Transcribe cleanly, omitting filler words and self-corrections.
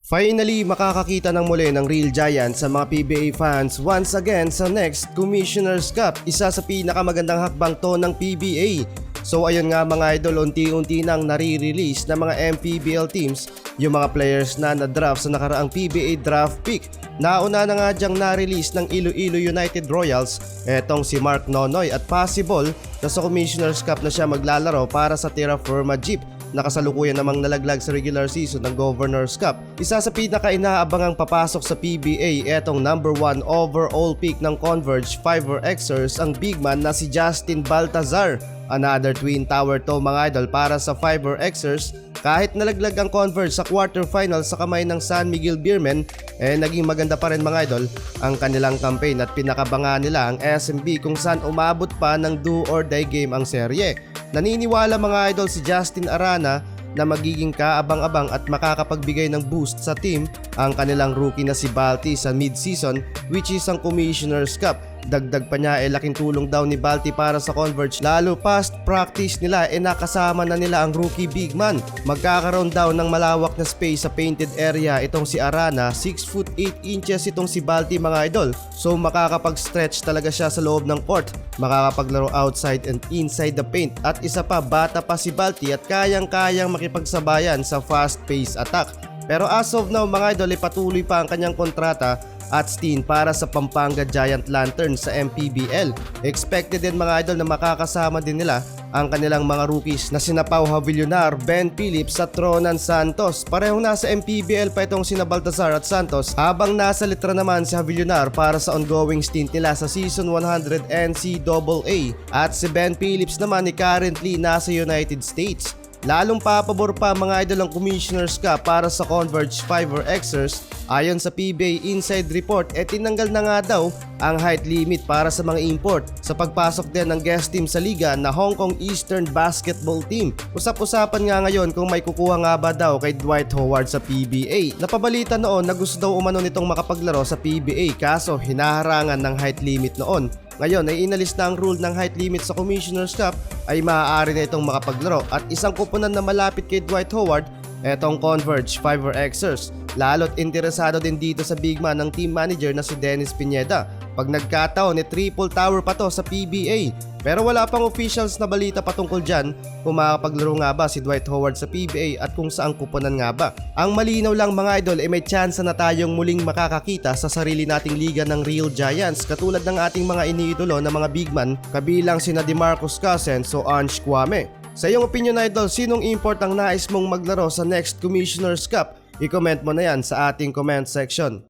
Finally, makakakita ng muli ng Real Giants sa mga PBA fans once again sa next Commissioner's Cup, isa sa pinakamagandang hakbang to ng PBA. So ayun nga mga idol, unti-unti nang nare-release ng mga MPBL teams yung mga players na na-draft sa nakaraang PBA draft pick. Nauna na nga diyang na-release ng Iloilo United Royals, etong si Mark Nonoy, at possible na sa Commissioner's Cup na siya maglalaro para sa Terra Firma Jeep na kasalukuyan namang nalaglag sa regular season ng Governor's Cup. Isa sa pinaka-inaabangang papasok sa PBA, etong number 1 overall pick ng Converge Fiverr Xers, ang big man na si Justin Baltazar. Another twin tower to mga idol para sa Fiverr Xers. Kahit nalaglag ang Converge sa quarterfinal sa kamay ng San Miguel Beermen, naging maganda pa rin mga idol ang kanilang campaign at pinakabangan nila ang SMB kung saan umabot pa ng do or die game ang serye. Naniniwala mga idol si Justin Arana na magiging kaabang-abang at makakapagbigay ng boost sa team ang kanilang rookie na si Balti sa mid-season, which is ang Commissioner's Cup. Dagdag pa niya laking tulong daw ni Balti para sa Converge, lalo past practice nila nakasama na nila ang rookie big man. Magkakaroon daw ng malawak na space sa painted area itong si Arana, 6 foot 8 inches itong si Balti mga idol. So makakapag-stretch talaga siya sa loob ng court, makakapaglaro outside and inside the paint, at isa pa, bata pa si Balti at kayang-kayang makipagsabayan sa fast-paced attack. Pero as of now mga idol, patuloy pa ang kanyang kontrata at steen para sa Pampanga Giant Lanterns sa MPBL. Expected din mga idol na makakasama din nila ang kanilang mga rookies na sina Pau Havillonar, Ben Phillips at Ronan Santos. Parehong nasa MPBL pa itong sina Baltazar at Santos, habang nasa litra naman si Havillonar para sa ongoing stint nila sa Season 100 NCAA, at si Ben Phillips naman currently nasa United States. Lalong papabor pa mga idol ang Commissioner's Cup para sa Converge Fiverr Xers. Ayon sa PBA Inside Report, tinanggal na nga daw ang height limit para sa mga import sa pagpasok din ng guest team sa liga na Hong Kong Eastern Basketball Team. Usap-usapan nga ngayon kung may kukuha nga ba daw kay Dwight Howard sa PBA. Napabalita noon na gusto daw umano nitong makapaglaro sa PBA, kaso hinaharangan ng height limit noon. Ngayon ay inalis na ang rule ng height limit sa Commissioner's Cup, ay maaari na itong makapaglaro, at isang kupunan na malapit kay Dwight Howard, etong Converge Fiverr Xers. Lalo't interesado din dito sa big man ng team manager na si Dennis Pineda. Pag nagkataon, triple tower pa to sa PBA. Pero wala pang officials na balita patungkol dyan kung makapaglaro nga ba si Dwight Howard sa PBA at kung saang kupunan nga ba. Ang malinaw lang mga idol, may chance na tayong muling makakakita sa sarili nating liga ng Real Giants, katulad ng ating mga iniidolo na mga big man, kabilang sina DeMarcus Cousins o Ange Kwame. Sa iyong opinion idol, sinong import ang nais mong maglaro sa next Commissioner's Cup? I-comment mo na yan sa ating comment section.